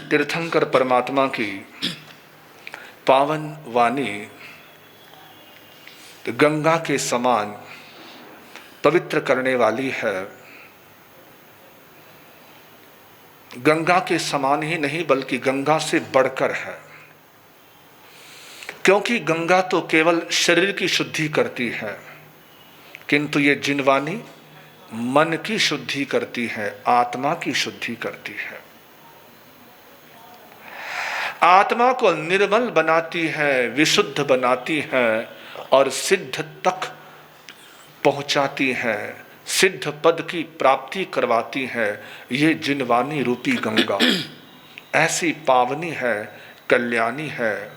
तीर्थंकर परमात्मा की पावन वाणी गंगा के समान पवित्र करने वाली है। गंगा के समान ही नहीं बल्कि गंगा से बढ़कर है, क्योंकि गंगा तो केवल शरीर की शुद्धि करती है, किंतु ये जिनवाणी मन की शुद्धि करती है, आत्मा की शुद्धि करती है, आत्मा को निर्मल बनाती है, विशुद्ध बनाती है और सिद्ध तक पहुंचाती है, सिद्ध पद की प्राप्ति करवाती है। ये जिनवाणी रूपी गंगा ऐसी पावनी है, कल्याणी है।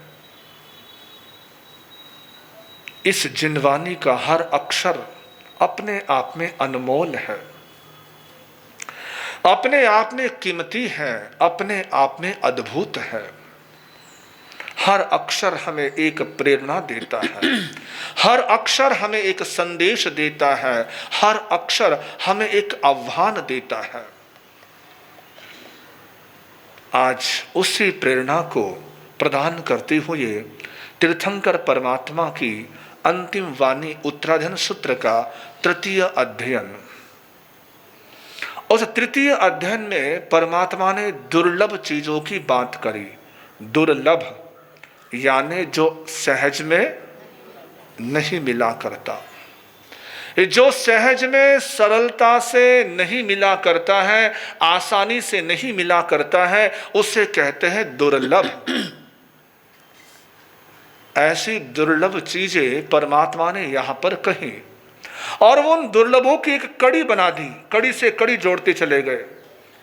इस जिनवाणी का हर अक्षर अपने आप में अनमोल है, अपने आप में कीमती है, अपने आप में अद्भुत है। हर अक्षर हमें एक प्रेरणा देता है, हर अक्षर हमें एक संदेश देता है, हर अक्षर हमें एक आह्वान देता है। आज उसी प्रेरणा को प्रदान करते हुए तीर्थंकर परमात्मा की अंतिम वाणी उत्तराधन सूत्र का तृतीय अध्ययन। उस तृतीय अध्ययन में परमात्मा ने दुर्लभ चीजों की बात करी। दुर्लभ यानी जो सहज में नहीं मिला करता, जो सहज में सरलता से नहीं मिला करता है, आसानी से नहीं मिला करता है, उसे कहते हैं दुर्लभ। ऐसी दुर्लभ चीजें परमात्मा ने यहां पर कही और उन दुर्लभों की एक कड़ी बना दी। कड़ी से कड़ी जोड़ते चले गए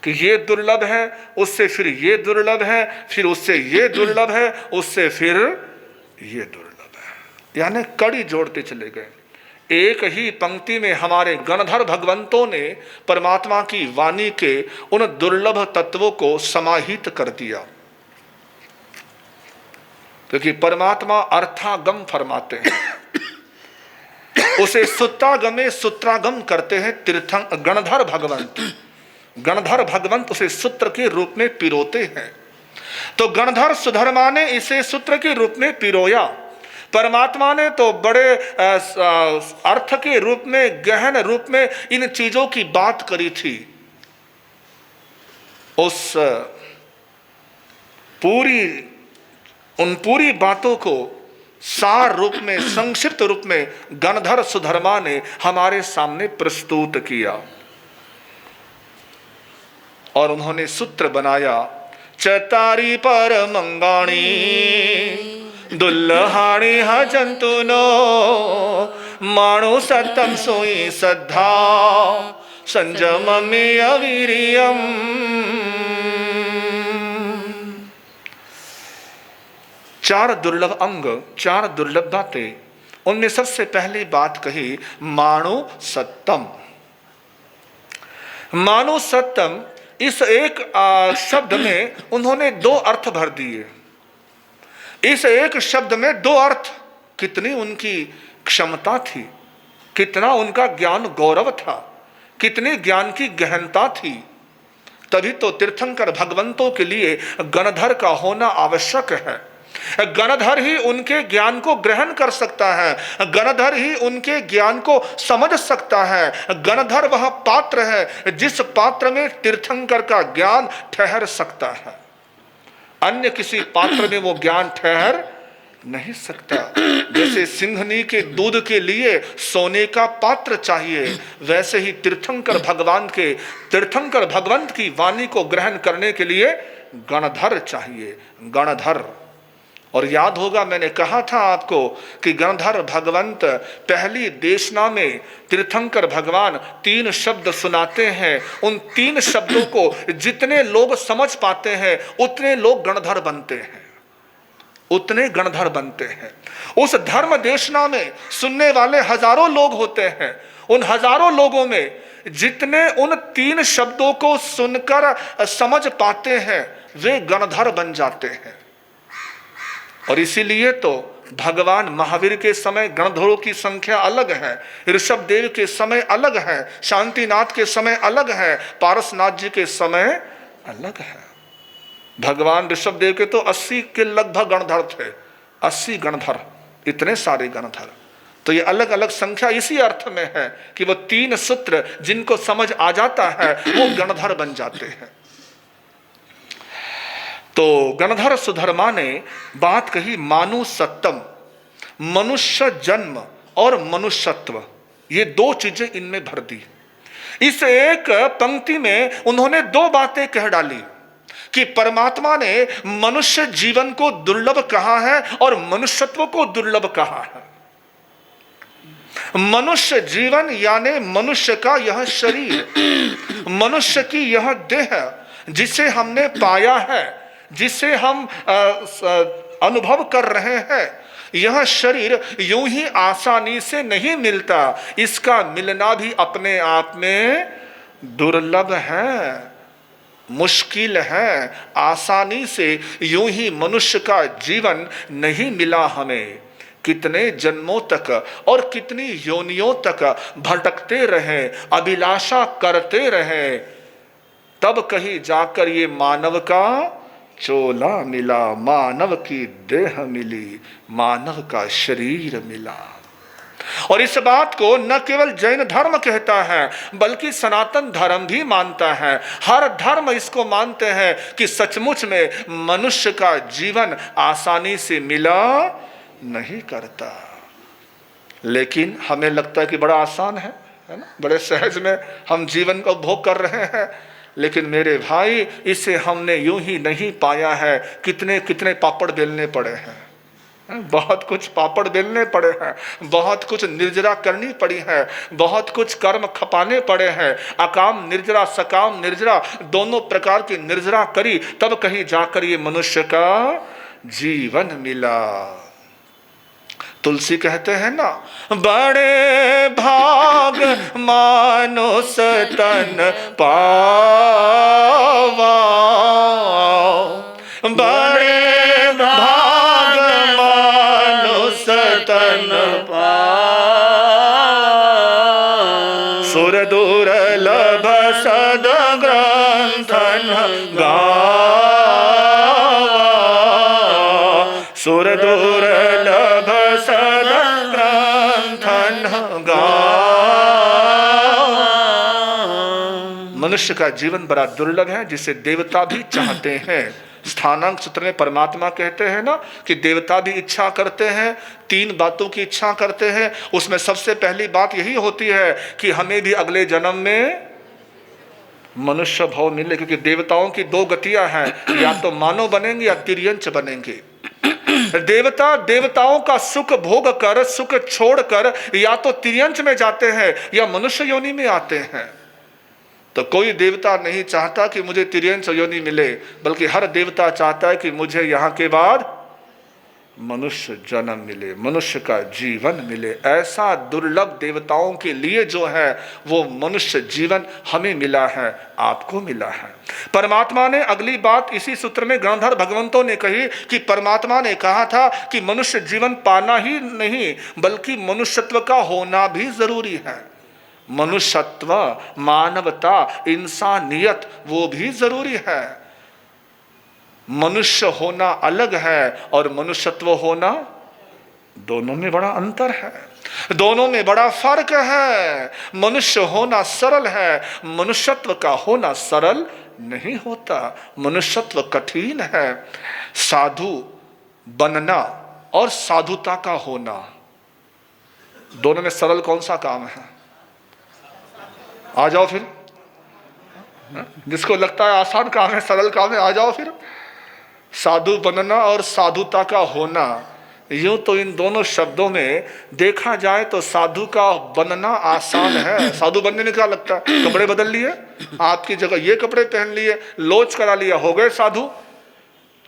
कि ये दुर्लभ है, उससे फिर ये दुर्लभ है, फिर उससे ये दुर्लभ है, उससे फिर ये दुर्लभ है, यानी कड़ी जोड़ते चले गए। एक ही पंक्ति में हमारे गणधर भगवंतों ने परमात्मा की वाणी के उन दुर्लभ तत्वों को समाहित कर दिया, क्योंकि परमात्मा अर्थागम फरमाते हैं, उसे सुत्रागमे सुत्रागम करते हैं गणधर भगवंत। गणधर भगवंत उसे सूत्र के रूप में पिरोते हैं। तो गणधर सुधर्मा ने इसे सूत्र के रूप में पिरोया। परमात्मा ने तो बड़े अर्थ के रूप में, गहन रूप में इन चीजों की बात करी थी। उन पूरी बातों को सार रूप में, संक्षिप्त रूप में गणधर सुधर्मा ने हमारे सामने प्रस्तुत किया और उन्होंने सूत्र बनाया, चतारी पर मंगाणी दुल्हाणी हजंतु नो माणु सतम सोई श्रद्धा संजममि अवीरियम। चार दुर्लभ अंग, चार दुर्लभ बातें। उनमें सबसे पहली बात कही माणु सत्यम। माणु सत्यम, इस एक शब्द में उन्होंने दो अर्थ भर दिए। इस एक शब्द में दो अर्थ। कितनी उनकी क्षमता थी, कितना उनका ज्ञान गौरव था, कितनी ज्ञान की गहनता थी। तभी तो तीर्थंकर भगवंतों के लिए गणधर का होना आवश्यक है। गणधर ही उनके ज्ञान को ग्रहण कर सकता है, गणधर ही उनके ज्ञान को समझ सकता है। गणधर वह पात्र है जिस पात्र में तीर्थंकर का ज्ञान ठहर सकता है। अन्य किसी पात्र में वो ज्ञान ठहर नहीं सकता। जैसे सिंघनी के दूध के लिए सोने का पात्र चाहिए, वैसे ही तीर्थंकर भगवंत की वाणी को ग्रहण करने के लिए गणधर चाहिए, गणधर। और याद होगा मैंने कहा था आपको कि गणधर भगवंत पहली देशना में तीर्थंकर भगवान 3 शब्द सुनाते हैं। उन 3 शब्दों को जितने लोग समझ पाते हैं उतने लोग गणधर बनते हैं, उतने गणधर बनते हैं। उस धर्म देशना में सुनने वाले हजारों लोग होते हैं। उन हजारों लोगों में जितने उन 3 शब्दों को सुनकर समझ पाते हैं वे गणधर बन जाते हैं। और इसीलिए तो भगवान महावीर के समय गणधरों की संख्या अलग है, ऋषभ देव के समय अलग है, शांतिनाथ के समय अलग है, पारसनाथ जी के समय अलग है। भगवान ऋषभदेव के तो 80 के लगभग गणधर थे, 80 गणधर, इतने सारे गणधर। तो ये अलग अलग संख्या इसी अर्थ में है कि वो 3 सूत्र जिनको समझ आ जाता है वो गणधर बन जाते हैं। तो गणधर सुधर्मा ने बात कही, मानु सत्तम, मनुष्य जन्म और मनुष्यत्व, ये 2 चीजें इनमें भर दी। इस एक पंक्ति में उन्होंने 2 बातें कह डाली कि परमात्मा ने मनुष्य जीवन को दुर्लभ कहा है और मनुष्यत्व को दुर्लभ कहा है। मनुष्य जीवन यानी मनुष्य का यह शरीर, मनुष्य की यह देह जिसे हमने पाया है, जिसे हम अनुभव कर रहे हैं, यह शरीर यूं ही आसानी से नहीं मिलता, इसका मिलना भी अपने आप में दुर्लभ है, मुश्किल है। आसानी से यूं ही मनुष्य का जीवन नहीं मिला हमें। कितने जन्मों तक और कितनी योनियों तक भटकते रहे, अभिलाषा करते रहे, तब कहीं जाकर ये मानव का चोला मिला, मानव की देह मिली, मानव का शरीर मिला। और इस बात को न केवल जैन धर्म कहता है बल्कि सनातन धर्म भी मानता है। हर धर्म इसको मानते हैं कि सचमुच में मनुष्य का जीवन आसानी से मिला नहीं करता। लेकिन हमें लगता है कि बड़ा आसान है ना, बड़े सहज में हम जीवन को भोग कर रहे हैं। लेकिन मेरे भाई, इसे हमने यूं ही नहीं पाया है। कितने कितने पापड़ बेलने पड़े हैं, बहुत कुछ पापड़ बेलने पड़े हैं, बहुत कुछ निर्जरा करनी पड़ी है, बहुत कुछ कर्म खपाने पड़े हैं। अकाम निर्जरा, सकाम निर्जरा, दोनों प्रकार की निर्जरा करी, तब कहीं जाकर ये मनुष्य का जीवन मिला। तुलसी कहते हैं ना, बड़े भाग मानुष तन पावा, बड़े भाग मानुष तन पावा, सुर दुर्लभ सद ग्रंथन गावा, सुर दुर्लभ सद ग्रंथन गावा। मनुष्य का जीवन बड़ा दुर्लभ है, जिसे देवता भी चाहते हैं। स्थानांक सूत्र में परमात्मा कहते हैं ना कि देवता भी इच्छा करते हैं, 3 बातों की इच्छा करते हैं। उसमें सबसे पहली बात यही होती है कि हमें भी अगले जन्म में मनुष्य भाव मिले, क्योंकि देवताओं की 2 गतियां हैं, या तो मानव बनेंगे या तिर्यंच बनेंगे। देवता देवताओं का सुख भोग कर, सुख छोड़कर या तो तिर्यंच में जाते हैं या मनुष्य योनि में आते हैं। तो कोई देवता नहीं चाहता कि मुझे तिर्यंच योनि मिले, बल्कि हर देवता चाहता है कि मुझे यहाँ के बाद मनुष्य जन्म मिले, मनुष्य का जीवन मिले। ऐसा दुर्लभ देवताओं के लिए जो है वो मनुष्य जीवन हमें मिला है, आपको मिला है। परमात्मा ने अगली बात इसी सूत्र में गणधर भगवंतों ने कही कि परमात्मा ने कहा था कि मनुष्य जीवन पाना ही नहीं बल्कि मनुष्यत्व का होना भी जरूरी है। मनुष्यत्व, मानवता, इंसानियत वो भी जरूरी है। मनुष्य होना अलग है और मनुष्यत्व होना, दोनों में बड़ा अंतर है, दोनों में बड़ा फर्क है। मनुष्य होना सरल है, मनुष्यत्व का होना सरल नहीं होता। मनुष्यत्व कठिन है। साधु बनना और साधुता का होना, दोनों में सरल कौन सा काम है? आ जाओ फिर, जिसको लगता है आसान काम है, सरल काम है, आ जाओ फिर। साधु बनना और साधुता का होना, यूं तो इन दोनों शब्दों में देखा जाए तो साधु का बनना आसान है। साधु बनने में क्या लगता है? कपड़े बदल लिए, आपकी जगह ये कपड़े पहन लिए, लोच करा लिया, हो गए साधु।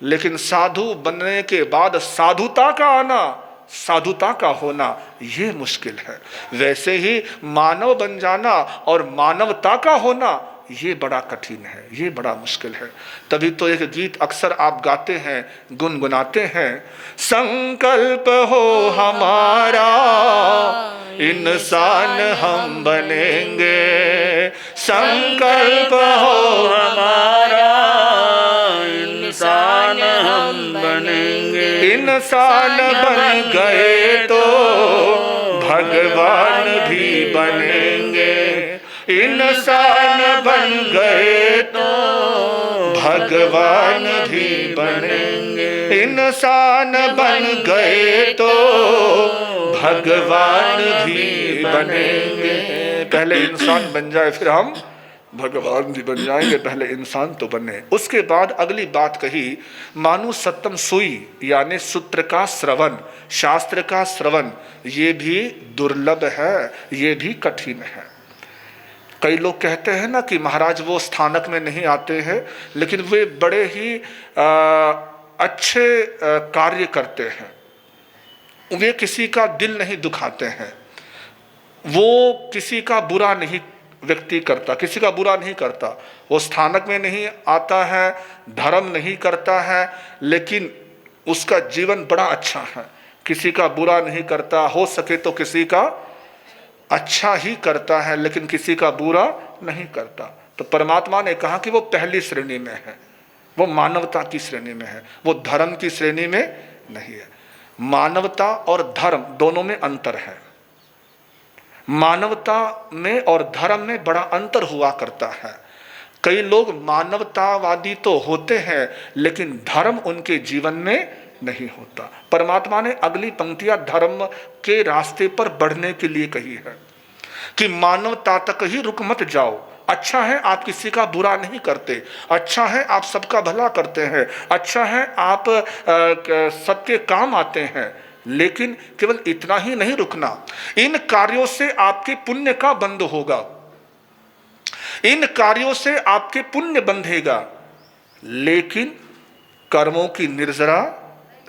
लेकिन साधु बनने के बाद साधुता का आना, साधुता का होना, ये मुश्किल है। वैसे ही मानव बन जाना और मानवता का होना, ये बड़ा कठिन है, ये बड़ा मुश्किल है। तभी तो एक गीत अक्सर आप गाते हैं, गुनगुनाते हैं, संकल्प हो हमारा इंसान हम बनेंगे, संकल्प हो हमारा इंसान इंसान बन गए तो भगवान भी बनेंगे। इंसान बन गए तो भगवान भी बनेंगे। इंसान बन गए तो भगवान भी बनेंगे। पहले इंसान बन जाए फिर हम भगवान भी बन जाएंगे, पहले इंसान तो बने। उसके बाद अगली बात कही, मानु सत्यम सुई, यानी सूत्र का श्रवण, शास्त्र का श्रवण, ये भी दुर्लभ है, ये भी कठिन है। कई लोग कहते हैं ना कि महाराज वो स्थानक में नहीं आते हैं, लेकिन वे बड़े ही अच्छे कार्य करते हैं, वे किसी का दिल नहीं दुखाते हैं, वो किसी का बुरा नहीं व्यक्ति करता, किसी का बुरा नहीं करता। वो स्थानक में नहीं आता है, धर्म नहीं करता है, लेकिन उसका जीवन बड़ा अच्छा है, किसी का बुरा नहीं करता, हो सके तो किसी का अच्छा ही करता है, लेकिन किसी का बुरा नहीं करता। तो परमात्मा ने कहा कि वो पहली श्रेणी में है, वो मानवता की श्रेणी में है, वो धर्म की श्रेणी में नहीं है। मानवता और धर्म दोनों में अंतर है। मानवता में और धर्म में बड़ा अंतर हुआ करता है। कई लोग मानवतावादी तो होते हैं, लेकिन धर्म उनके जीवन में नहीं होता। परमात्मा ने अगली पंक्तियां धर्म के रास्ते पर बढ़ने के लिए कही है कि मानवता तक ही रुक मत जाओ। अच्छा है आप किसी का बुरा नहीं करते, अच्छा है आप सबका भला करते हैं, अच्छा है आप सबके काम आते हैं, लेकिन केवल इतना ही नहीं रुकना। इन कार्यों से आपके पुण्य का बंध होगा, इन कार्यों से आपके पुण्य बंधेगा, लेकिन कर्मों की निर्जरा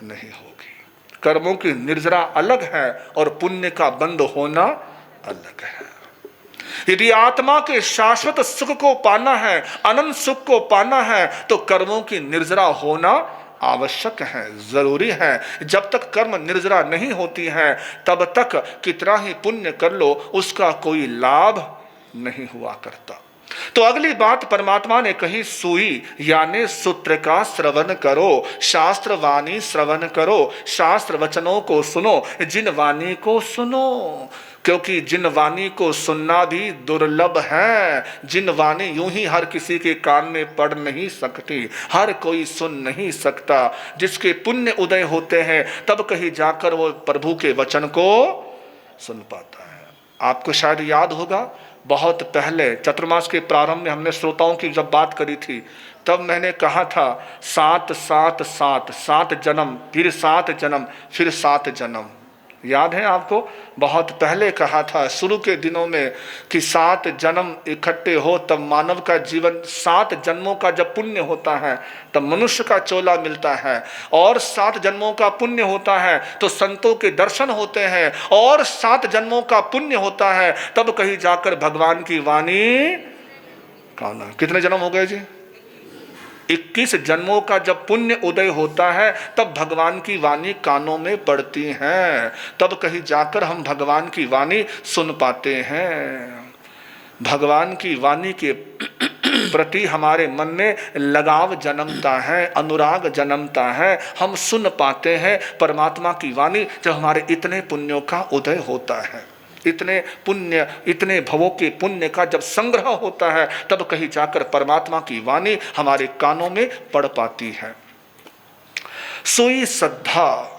नहीं होगी। कर्मों की निर्जरा अलग है और पुण्य का बंध होना अलग है। यदि आत्मा के शाश्वत सुख को पाना है, अनंत सुख को पाना है, तो कर्मों की निर्जरा होना आवश्यक है, जरूरी है। जब तक कर्म निर्जरा नहीं होती है, तब तक कितना ही पुण्य कर लो उसका कोई लाभ नहीं हुआ करता। तो अगली बात परमात्मा ने कही, सुई यानी सूत्र का श्रवण करो, शास्त्र वाणी श्रवण करो, शास्त्र वचनों को सुनो, जिन वाणी को सुनो, क्योंकि जिन वाणी को सुनना भी दुर्लभ है। जिन वाणी यूं ही हर किसी के कान में पड़ नहीं सकती, हर कोई सुन नहीं सकता। जिसके पुण्य उदय होते हैं तब कहीं जाकर वो प्रभु के वचन को सुन पाता है। आपको शायद याद होगा, बहुत पहले चतुर्मास के प्रारंभ में हमने श्रोताओं की जब बात करी थी, तब मैंने कहा था 7 7 7 7 जन्म, फिर 7 जन्म, फिर 7 जन्म। याद है आपको? बहुत पहले कहा था शुरू के दिनों में कि 7 जन्म इकट्ठे हो तब मानव का जीवन, 7 जन्मों का जब पुण्य होता है तब मनुष्य का चोला मिलता है, और 7 जन्मों का पुण्य होता है तो संतों के दर्शन होते हैं, और 7 जन्मों का पुण्य होता है तब कहीं जाकर भगवान की वाणी काना। कितने जन्म हो गए जी? 21 जन्मों का जब पुण्य उदय होता है तब भगवान की वाणी कानों में पड़ती हैं, तब कहीं जाकर हम भगवान की वाणी सुन पाते हैं। भगवान की वाणी के प्रति हमारे मन में लगाव जन्मता है, अनुराग जन्मता है, हम सुन पाते हैं परमात्मा की वाणी जब हमारे इतने पुण्यों का उदय होता है, इतने पुण्य, इतने भवों के पुण्य का जब संग्रह होता है, तब कहीं जाकर परमात्मा की वाणी हमारे कानों में पड़ पाती है। सोई श्रद्धा।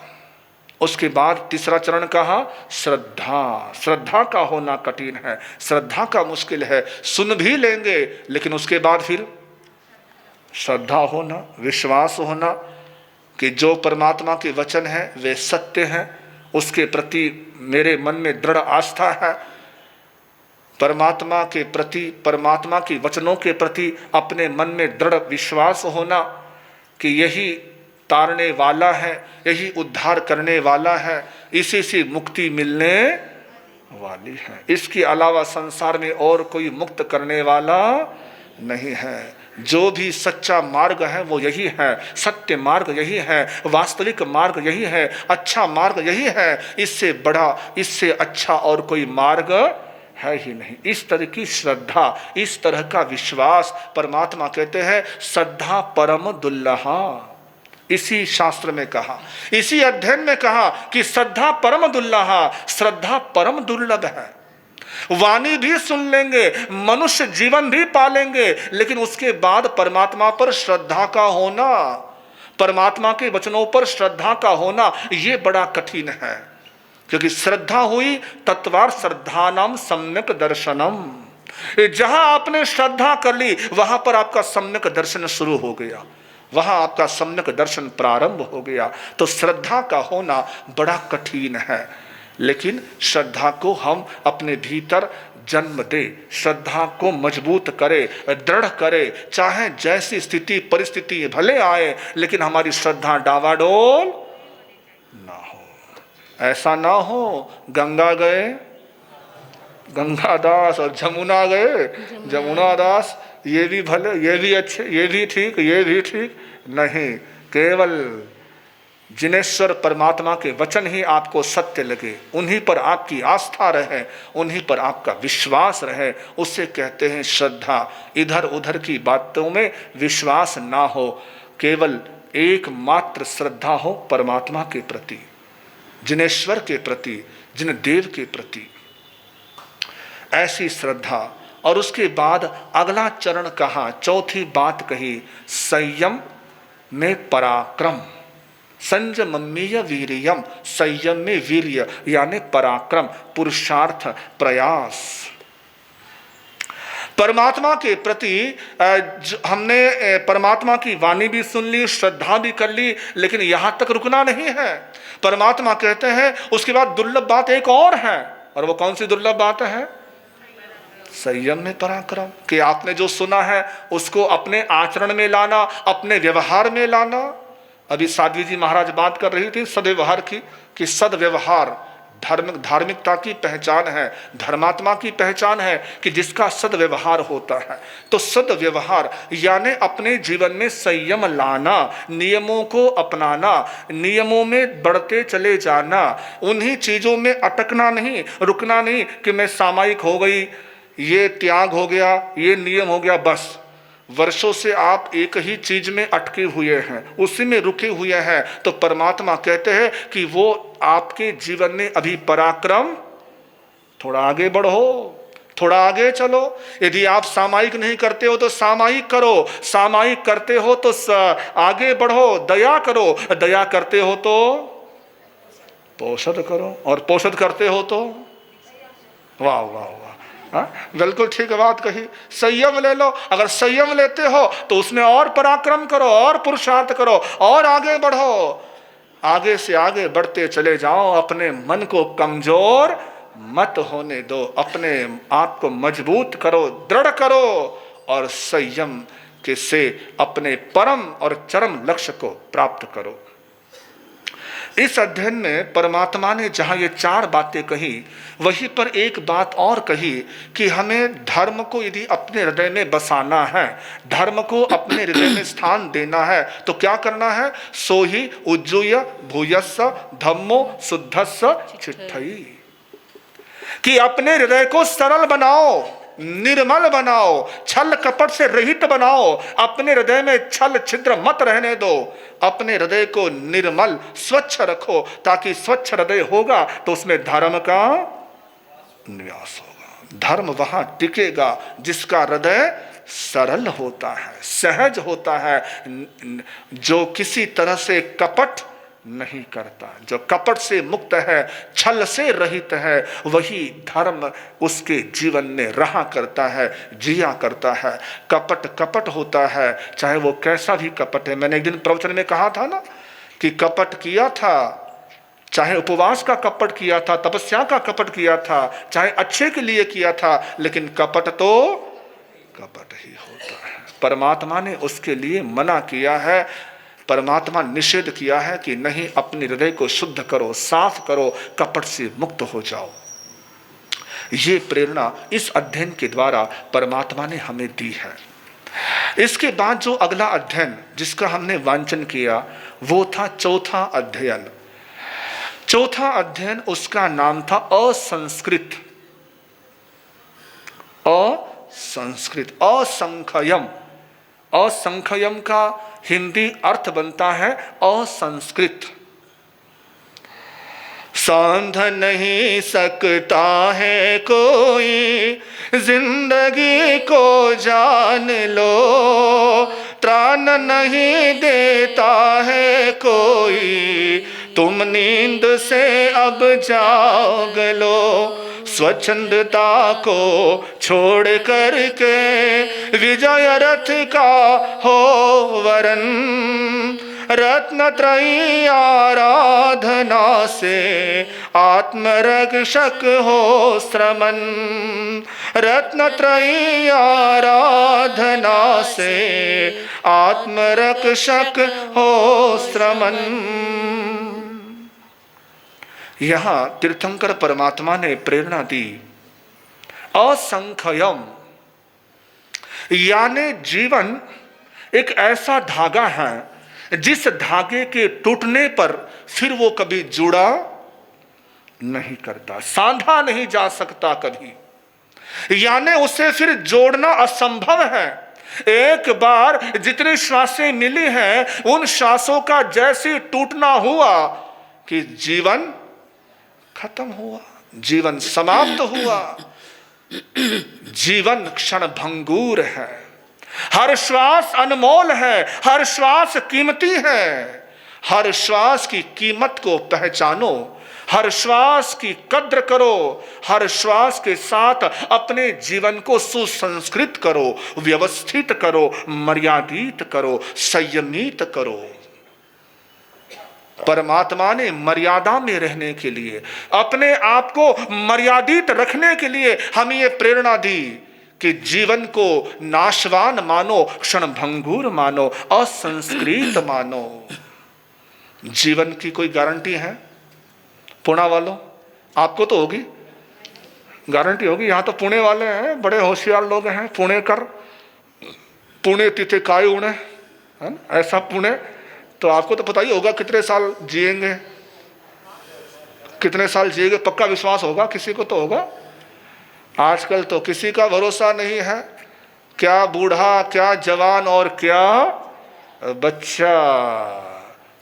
उसके बाद तीसरा चरण कहा श्रद्धा। श्रद्धा का होना कठिन है, श्रद्धा का मुश्किल है। सुन भी लेंगे लेकिन उसके बाद फिर श्रद्धा होना, विश्वास होना कि जो परमात्मा के वचन हैं वे सत्य हैं, उसके प्रति मेरे मन में दृढ़ आस्था है। परमात्मा के प्रति, परमात्मा के वचनों के प्रति अपने मन में दृढ़ विश्वास होना कि यही तारने वाला है, यही उद्धार करने वाला है, इसी से मुक्ति मिलने वाली है। इसके अलावा संसार में और कोई मुक्त करने वाला नहीं है। जो भी सच्चा मार्ग है वो यही है, सत्य मार्ग यही है, वास्तविक मार्ग यही है, अच्छा मार्ग यही है। इससे बड़ा, इससे अच्छा और कोई मार्ग है ही नहीं। इस तरह की श्रद्धा, इस तरह का विश्वास, परमात्मा कहते हैं श्रद्धा परम दुल्लहा। इसी शास्त्र में कहा, इसी अध्ययन में कहा कि श्रद्धा परम दुर्लभ, श्रद्धा परम दुर्लभ है। वाणी भी सुन लेंगे, मनुष्य जीवन भी पालेंगे, लेकिन उसके बाद परमात्मा पर श्रद्धा का होना, परमात्मा के वचनों पर श्रद्धा का होना, यह बड़ा कठिन है। क्योंकि श्रद्धा हुई तत्वार श्रद्धानाम सम्यक दर्शनम। जहां आपने श्रद्धा कर ली वहां पर आपका सम्यक दर्शन शुरू हो गया, वहां आपका सम्यक दर्शन प्रारंभ हो गया। तो श्रद्धा का होना बड़ा कठिन है, लेकिन श्रद्धा को हम अपने भीतर जन्म दे, श्रद्धा को मजबूत करे, दृढ़ करे, चाहे जैसी स्थिति परिस्थिति भले आए, लेकिन हमारी श्रद्धा डावाडोल ना हो। ऐसा ना हो गंगा गए गंगादास और जमुना गए जमुना दास, ये भी भले, ये भी अच्छे, ये भी ठीक, ये भी ठीक नहीं। केवल जिनेश्वर परमात्मा के वचन ही आपको सत्य लगे, उन्हीं पर आपकी आस्था रहे, उन्हीं पर आपका विश्वास रहे, उससे कहते हैं श्रद्धा। इधर उधर की बातों में विश्वास ना हो, केवल एकमात्र श्रद्धा हो परमात्मा के प्रति, जिनेश्वर के प्रति, जिन देव के प्रति, ऐसी श्रद्धा। और उसके बाद अगला चरण कहा, चौथी बात कही, संयम में पराक्रम, संयममीय वीर्यम, संयम में वीर्य यानी पराक्रम, पुरुषार्थ, प्रयास। परमात्मा के प्रति हमने परमात्मा की वाणी भी सुन ली, श्रद्धा भी कर ली, लेकिन यहां तक रुकना नहीं है। परमात्मा कहते हैं उसके बाद दुर्लभ बात एक और है, और वो कौन सी दुर्लभ बात है? संयम में पराक्रम। कि आपने जो सुना है उसको अपने आचरण में लाना, अपने व्यवहार में लाना। अभी साध्वी जी महाराज बात कर रही थी सद्व्यवहार की, कि सद्व्यवहार धार्मिकता की पहचान है, धर्मात्मा की पहचान है कि जिसका सद्व्यवहार होता है। तो सद्व्यवहार यानी अपने जीवन में संयम लाना, नियमों को अपनाना, नियमों में बढ़ते चले जाना, उन्हीं चीजों में अटकना नहीं, रुकना नहीं कि मैं सामायिक हो गई, ये त्याग हो गया, ये नियम हो गया, बस वर्षों से आप एक ही चीज में अटके हुए हैं, उसी में रुके हुए हैं। तो परमात्मा कहते हैं कि वो आपके जीवन में अभी पराक्रम, थोड़ा आगे बढ़ो, थोड़ा आगे चलो। यदि आप सामायिक नहीं करते हो तो सामायिक करो, सामायिक करते हो तो आगे बढ़ो, दया करो, दया करते हो तो पोषद करो, और पोषद करते हो तो वाह वाह वाह, बिल्कुल ठीक बात कही। संयम ले लो, अगर संयम लेते हो तो उसमें और पराक्रम करो, और पुरुषार्थ करो, और आगे बढ़ो, आगे से आगे बढ़ते चले जाओ। अपने मन को कमजोर मत होने दो, अपने आप को मजबूत करो, दृढ़ करो, और संयम के से अपने परम और चरम लक्ष्य को प्राप्त करो। इस अध्ययन में परमात्मा ने जहां ये चार बातें कही, वहीं पर एक बात और कही कि हमें धर्म को यदि अपने हृदय में बसाना है, धर्म को अपने हृदय में स्थान देना है, तो क्या करना है? सो ही उज्जूय भूयस्स धम्मो शुद्धस्स चिट्ठई, कि अपने हृदय को सरल बनाओ, निर्मल बनाओ, छल कपट से रहित बनाओ। अपने हृदय में छल छिद्र मत रहने दो, अपने हृदय को निर्मल स्वच्छ रखो, ताकि स्वच्छ हृदय होगा तो उसमें धर्म का निवास होगा। धर्म वहां टिकेगा जिसका हृदय सरल होता है, सहज होता है, जो किसी तरह से कपट नहीं करता, जो कपट से मुक्त है, छल से रहित है, वही धर्म उसके जीवन में रहा करता है, जिया करता है। कपट कपट होता है, चाहे वो कैसा भी कपट है। मैंने एक दिन प्रवचन में कहा था ना कि कपट किया था, चाहे उपवास का कपट किया था, तपस्या का कपट किया था, चाहे अच्छे के लिए किया था, लेकिन कपट तो कपट ही होता है। परमात्मा ने उसके लिए मना किया है, परमात्मा निषेध किया है कि नहीं, अपने हृदय को शुद्ध करो, साफ करो, कपट से मुक्त हो जाओ। ये प्रेरणा इस अध्ययन के द्वारा परमात्मा ने हमें दी है। इसके बाद जो अगला अध्ययन जिसका हमने वांचन किया वो था चौथा अध्ययन। चौथा अध्ययन उसका नाम था असंस्कृत, असंस्कृत, असंख्यम, असंख्यम का हिंदी अर्थ बनता है असंस्कृत। सांध नहीं सकता है कोई, जिंदगी को जान लो, त्राण नहीं देता है कोई, तुम नींद से अब जाग लो। स्वच्छंदता को छोड़ करके विजय रथ का हो वरन, रत्नत्रयी आराधना से आत्मरक्षक हो श्रमण। रत्नत्रयी आराधना से आत्मरक्षक हो श्रमण। यहाँ तीर्थंकर परमात्मा ने प्रेरणा दी असंख्यम, यानी जीवन एक ऐसा धागा है जिस धागे के टूटने पर फिर वो कभी जुड़ा नहीं करता, सांधा नहीं जा सकता कभी, यानी उसे फिर जोड़ना असंभव है। एक बार जितनी श्वासें मिली हैं उन श्वासों का जैसे टूटना हुआ कि जीवन खत्म हुआ, जीवन समाप्त हुआ। जीवन क्षण भंगुर है, हर श्वास अनमोल है, हर श्वास कीमती है। हर श्वास की कीमत को पहचानो, हर श्वास की कद्र करो, हर श्वास के साथ अपने जीवन को सुसंस्कृत करो, व्यवस्थित करो, मर्यादित करो, संयमित करो। परमात्मा ने मर्यादा में रहने के लिए, अपने आप को मर्यादित रखने के लिए हमें ये प्रेरणा दी कि जीवन को नाशवान मानो, क्षण भंगुर मानो, असंस्कृत मानो। जीवन की कोई गारंटी है पुणे वालों? आपको तो होगी, गारंटी होगी। यहां तो पुणे वाले हैं, बड़े होशियार लोग हैं, पुणे कर, पुणे तिथे काय उड़े, है ना, ऐसा पुणे। तो आपको तो पता ही होगा कितने साल जिएंगे, कितने साल जिएंगे, पक्का विश्वास होगा, किसी को तो होगा। आजकल तो किसी का भरोसा नहीं है, क्या बूढ़ा, क्या जवान और क्या बच्चा।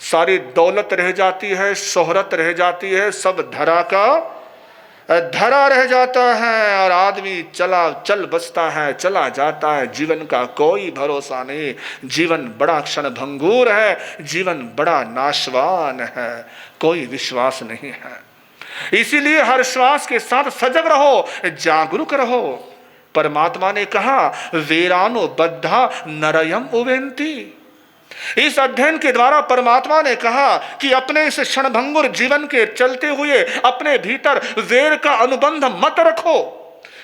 सारी दौलत रह जाती है, शोहरत रह जाती है, सब धरा का धरा रह जाता है और आदमी चल बसता है, चला जाता है। जीवन का कोई भरोसा नहीं, जीवन बड़ा क्षण भंगुर है, जीवन बड़ा नाशवान है, कोई विश्वास नहीं है। इसीलिए हर श्वास के साथ सजग रहो, जागरूक रहो। परमात्मा ने कहा वीरानो बद्धा नरयम उवेंती। इस अध्ययन के द्वारा परमात्मा ने कहा कि अपने इस क्षणभंगुर जीवन के चलते हुए अपने भीतर वैर का अनुबंध मत रखो,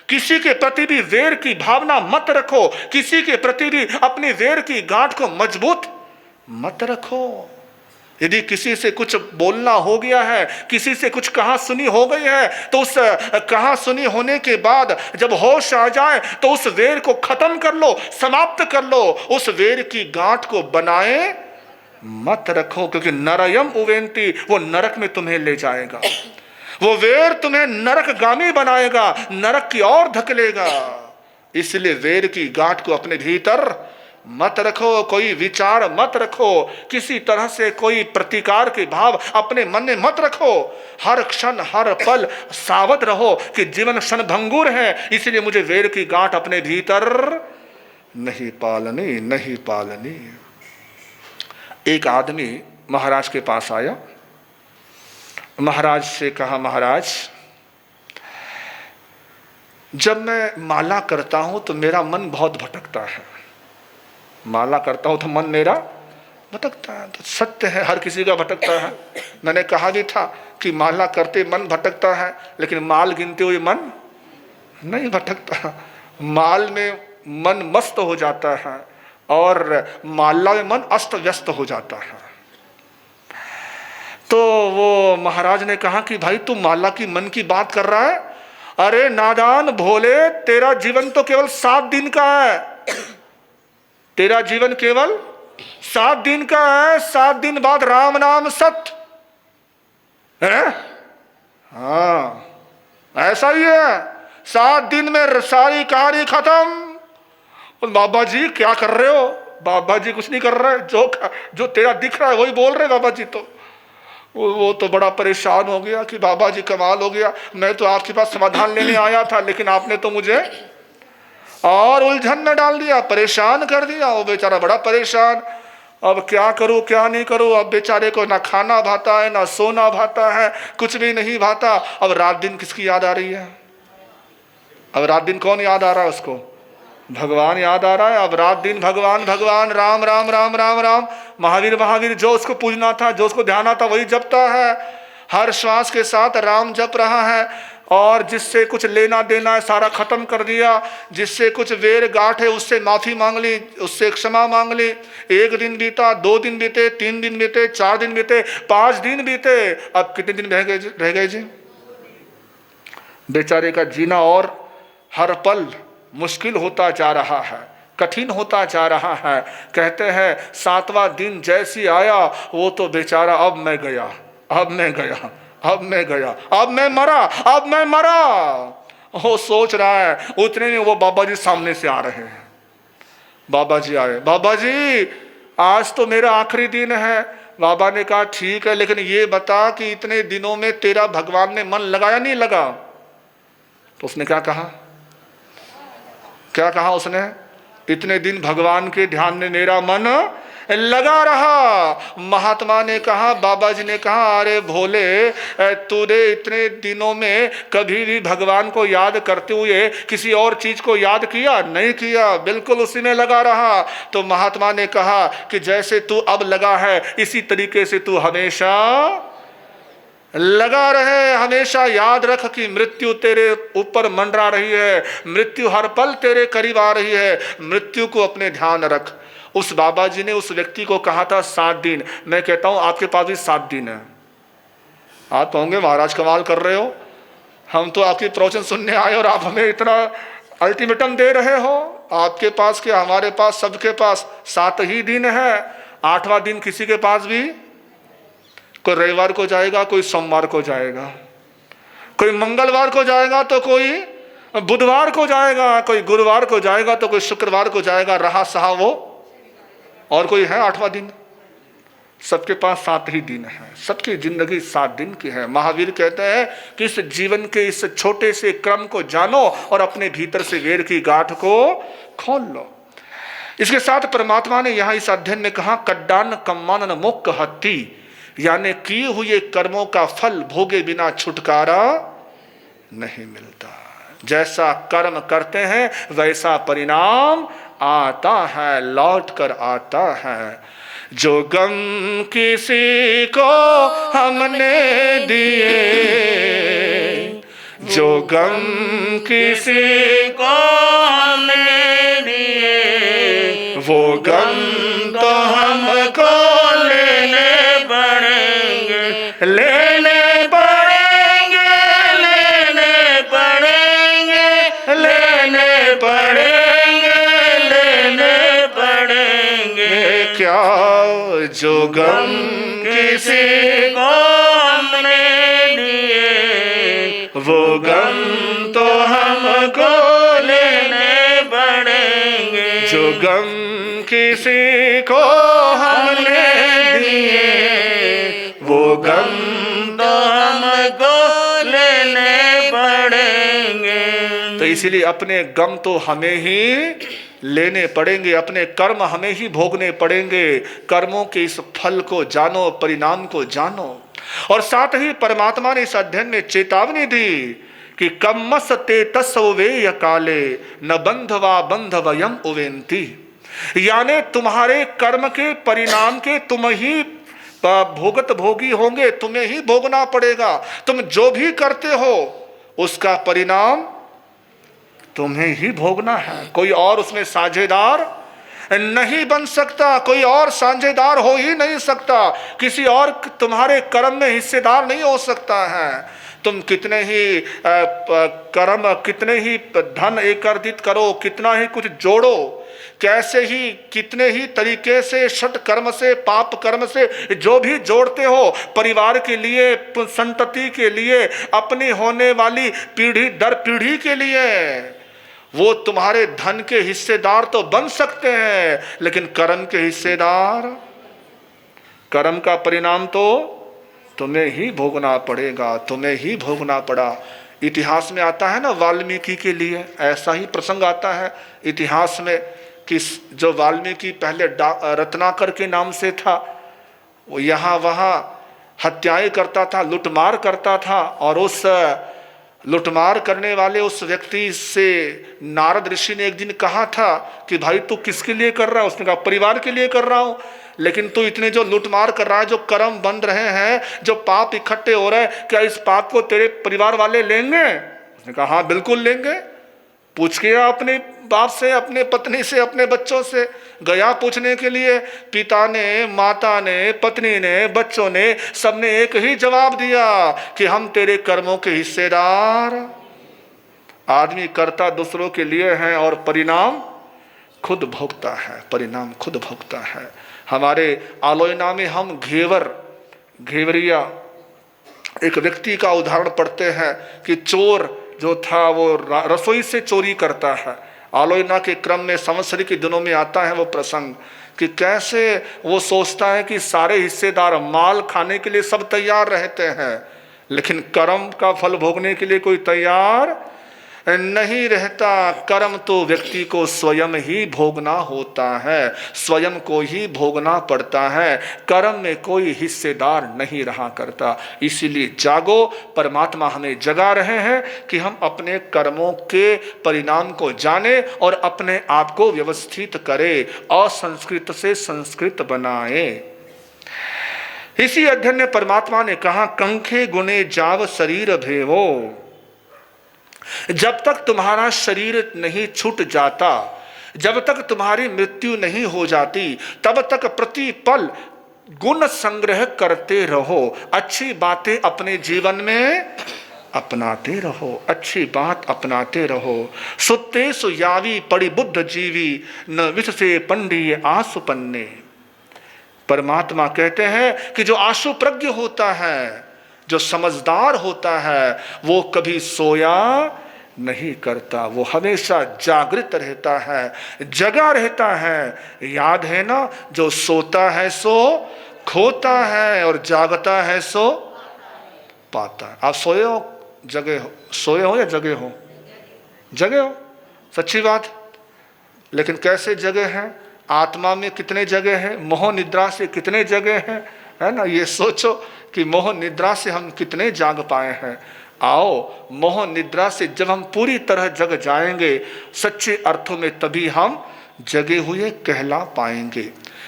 किसी के प्रति भी वैर की भावना मत रखो, किसी के प्रति भी अपनी वैर की गांठ को मजबूत मत रखो। यदि किसी से कुछ बोलना हो गया है, किसी से कुछ कहा सुनी हो गई है, तो उस कहा सुनी होने के बाद जब होश आ जाए तो उस वेर को खत्म कर लो, समाप्त कर लो। उस वेर की गांठ को बनाए मत रखो, क्योंकि नरयम उवेंती, वो नरक में तुम्हें ले जाएगा, वो वेर तुम्हें नरकगामी बनाएगा, नरक की ओर धकेलेगा। इसलिए वेर की गांठ को अपने भीतर मत रखो, कोई विचार मत रखो, किसी तरह से कोई प्रतिकार के भाव अपने मन में मत रखो। हर क्षण हर पल सावध रहो कि जीवन क्षण भंगुर है, इसलिए मुझे वैर की गांठ अपने भीतर नहीं पालनी, नहीं पालनी। एक आदमी महाराज के पास आया, महाराज से कहा महाराज जब मैं माला करता हूं तो मेरा मन बहुत भटकता है, माला करता हूं तो मन मेरा भटकता है। तो सत्य है, हर किसी का भटकता है। मैंने कहा भी था कि माला करते मन भटकता है, लेकिन माल गिनते हुए मन नहीं भटकता। माल में मन मस्त हो जाता है और माला में मन अस्त व्यस्त हो जाता है। तो वो महाराज ने कहा कि भाई तू माला की मन की बात कर रहा है? अरे नादान भोले, तेरा जीवन तो केवल 7 दिन का है, तेरा जीवन केवल 7 दिन का है। 7 दिन बाद राम नाम सत्य है। हाँ ऐसा ही है, 7 दिन में सारी कहानी खत्म। बाबा जी क्या कर रहे हो, बाबा जी कुछ नहीं कर रहे, जो तेरा दिख रहा है वही बोल रहे बाबा जी। तो वो तो बड़ा परेशान हो गया कि बाबा जी कमाल हो गया, मैं तो आपके पास समाधान लेने आया था, लेकिन आपने तो मुझे और उलझन में डाल दिया, परेशान कर दिया। वो बेचारा बड़ा परेशान, अब क्या करूं क्या नहीं करूं। अब बेचारे को ना खाना भाता है, ना सोना भाता है, कुछ भी नहीं भाता। अब रात दिन किसकी याद आ रही है? अब रात दिन कौन याद आ रहा है उसको? भगवान याद आ रहा है। अब रात दिन भगवान भगवान, राम राम राम राम राम, महावीर महावीर, जो उसको पूजना था, जो उसको ध्याना था, वही जपता है। हर श्वास के साथ राम जप रहा है। और जिससे कुछ लेना देना है सारा खत्म कर दिया। जिससे कुछ वेर गांठ है उससे माफी मांग ली, उससे क्षमा मांग ली। 1 दिन बीता, 2 दिन बीते, 3 दिन बीते, 4 दिन बीते, 5 दिन बीते। अब कितने दिन रह गए जी? बेचारे का जीना और हर पल मुश्किल होता जा रहा है, कठिन होता जा रहा है। कहते हैं 7वां दिन जैसी आया, वो तो बेचारा अब मैं गया, अब मैं गया, अब मैं गया, अब मैं मरा, अब मैं मरा, वो सोच रहा है। उतने में वो बाबा जी सामने से आ रहे हैं। बाबा जी आए, बाबा जी आज तो मेरा आखिरी दिन है। बाबा ने कहा ठीक है, लेकिन ये बता कि इतने दिनों में तेरा भगवान ने मन लगाया नहीं लगा? तो उसने क्या कहा? क्या कहा उसने? इतने दिन भगवान के ध्यान में मेरा मन लगा रहा। महात्मा ने कहा, बाबा जी ने कहा, अरे भोले, तूने इतने दिनों में कभी भी भगवान को याद करते हुए किसी और चीज को याद किया? नहीं किया, बिल्कुल उसी में लगा रहा। तो महात्मा ने कहा कि जैसे तू अब लगा है, इसी तरीके से तू हमेशा लगा रहे। हमेशा याद रख कि मृत्यु तेरे ऊपर मंडरा रही है, मृत्यु हर पल तेरे करीब आ रही है। मृत्यु को अपने ध्यान रख। उस बाबा जी ने उस व्यक्ति को कहा था 7 दिन। मैं कहता हूं आपके पास भी 7 दिन है। आप कहोगे महाराज कमाल कर रहे हो, हम तो आपकी प्रवचन सुनने आए और आप हमें इतना अल्टीमेटम दे रहे हो। आपके पास क्या, हमारे पास, सबके पास 7 ही दिन है। 8वां दिन किसी के पास भी, कोई रविवार को जाएगा, कोई सोमवार को जाएगा, कोई मंगलवार को जाएगा, तो कोई बुधवार को जाएगा, कोई गुरुवार को जाएगा, तो कोई शुक्रवार को जाएगा। रहा सहा वो, और कोई है 8वां दिन? सबके पास 7 ही दिन है। सबकी जिंदगी 7 दिन की है। महावीर कहते हैं कि इस जीवन के इस छोटे से क्रम को जानो और अपने भीतर से वेर की गांठ को खोल लो। इसके साथ परमात्मा ने यहाँ इस अध्ययन में कहा, कड्डान कम्मान मुक्क हत्ती, यानी किए हुए कर्मों का फल भोगे बिना छुटकारा नहीं मिलता। जैसा कर्म करते हैं वैसा परिणाम आता है, लौट कर आता है। जो गम किसी को हमने दिए, जो गम किसी को हमने दिए, वो गम तो हमको लेने पड़ेंगे, लेने पड़ेंगे, लेने पड़ेंगे, लेने पड़ेंगे, लेने पड़ेंगे। क्या जो गम किसी को हमने दिए, वो गम तो हमको लेने पड़ेंगे। जो गम किसी को हमने दिए, वो गम तो हमको लेने पड़ेंगे। तो इसीलिए अपने गम तो हमें ही लेने पड़ेंगे, अपने कर्म हमें ही भोगने पड़ेंगे। कर्मों के इस फल को जानो, परिणाम को जानो। और साथ ही परमात्मा ने इस अध्ययन में चेतावनी दी कि कम्मस ते तस्वे काले न बंधवा बंधवयम उवेंती, यानी तुम्हारे कर्म के परिणाम के तुम ही भोगत भोगी होंगे, तुम्हें ही भोगना पड़ेगा। तुम जो भी करते हो उसका परिणाम तुम्हें ही भोगना है। कोई और उसमें साझेदार नहीं बन सकता, कोई और साझेदार हो ही नहीं सकता, किसी और तुम्हारे कर्म में हिस्सेदार नहीं हो सकता है। तुम कितने ही कर्म, कितने ही धन एकत्रित करो, कितना ही कुछ जोड़ो, कैसे ही कितने ही तरीके से षट कर्म से, पाप कर्म से जो भी जोड़ते हो, परिवार के लिए, संतति के लिए, अपनी होने वाली पीढ़ी दर पीढ़ी के लिए, वो तुम्हारे धन के हिस्सेदार तो बन सकते हैं, लेकिन कर्म के हिस्सेदार, कर्म का परिणाम तो तुम्हें ही भोगना पड़ेगा, तुम्हें ही भोगना पड़ा। इतिहास में आता है ना, वाल्मीकि के लिए ऐसा ही प्रसंग आता है इतिहास में कि जो वाल्मीकि पहले रत्नाकर के नाम से था, वो यहाँ वहाँ हत्याएं करता था, लुटमार करता था, और उस लुटमार करने वाले उस व्यक्ति से नारद ऋषि ने एक दिन कहा था कि भाई तू किसके लिए कर रहा है? उसने कहा परिवार के लिए कर रहा हूँ, लेकिन तू इतने जो लुटमार कर रहा है, जो कर्म बन रहे हैं, जो पाप इकट्ठे हो रहे हैं, क्या इस पाप को तेरे परिवार वाले लेंगे? उसने कहा हाँ बिल्कुल लेंगे। पूछ के अपने बाप से, अपने पत्नी से, अपने बच्चों से गया पूछने के लिए। पिता ने, माता ने, पत्नी ने, बच्चों ने, सबने एक ही जवाब दिया कि हम तेरे कर्मों के हिस्सेदार। आदमी करता दूसरों के लिए है और परिणाम खुद भोगता है, परिणाम खुद भोगता है। हमारे आलोचना में हम घेवरिया एक व्यक्ति का उदाहरण पढ़ते हैं कि चोर जो था वो रसोई से चोरी करता है। आलोचना के क्रम में संवत्सरी के दिनों में आता है वो प्रसंग कि कैसे वो सोचता है कि सारे हिस्सेदार माल खाने के लिए सब तैयार रहते हैं, लेकिन कर्म का फल भोगने के लिए कोई तैयार नहीं रहता। कर्म तो व्यक्ति को स्वयं ही भोगना होता है, स्वयं को ही भोगना पड़ता है, कर्म में कोई हिस्सेदार नहीं रहा करता। इसीलिए जागो, परमात्मा हमें जगा रहे हैं कि हम अपने कर्मों के परिणाम को जाने और अपने आप को व्यवस्थित करें, असंस्कृत से संस्कृत बनाए। इसी अध्ययन में परमात्मा ने कहा कंखे गुणे जाव शरीर भेवो। जब तक तुम्हारा शरीर नहीं छूट जाता, जब तक तुम्हारी मृत्यु नहीं हो जाती, तब तक प्रतिपल गुण संग्रह करते रहो, अच्छी बातें अपने जीवन में अपनाते रहो, अच्छी बात अपनाते रहो। सुत्ते सुयावी पड़ी बुद्ध जीवी, न विष से पंडी आसुपन्ने। परमात्मा कहते हैं कि जो आशु प्रज्ञ होता है, जो समझदार होता है, वो कभी सोया नहीं करता, वो हमेशा जागृत रहता है, जगा रहता है। याद है ना, जो सोता है सो खोता है और जागता है सो पाता है। आप सोए हो, जगे हो, सोए हो या जगे हो? जगे हो, सच्ची बात। लेकिन कैसे जगे हैं? आत्मा में कितने जगे हैं, मोह निद्रा से कितने जगे हैं, है ना? ये सोचो कि मोह निद्रा से हम कितने जाग पाए हैं। आओ, मोह निद्रा से जब हम पूरी तरह जग जाएंगे, सच्चे अर्थों में तभी हम जगे हुए कहला पाएंगे।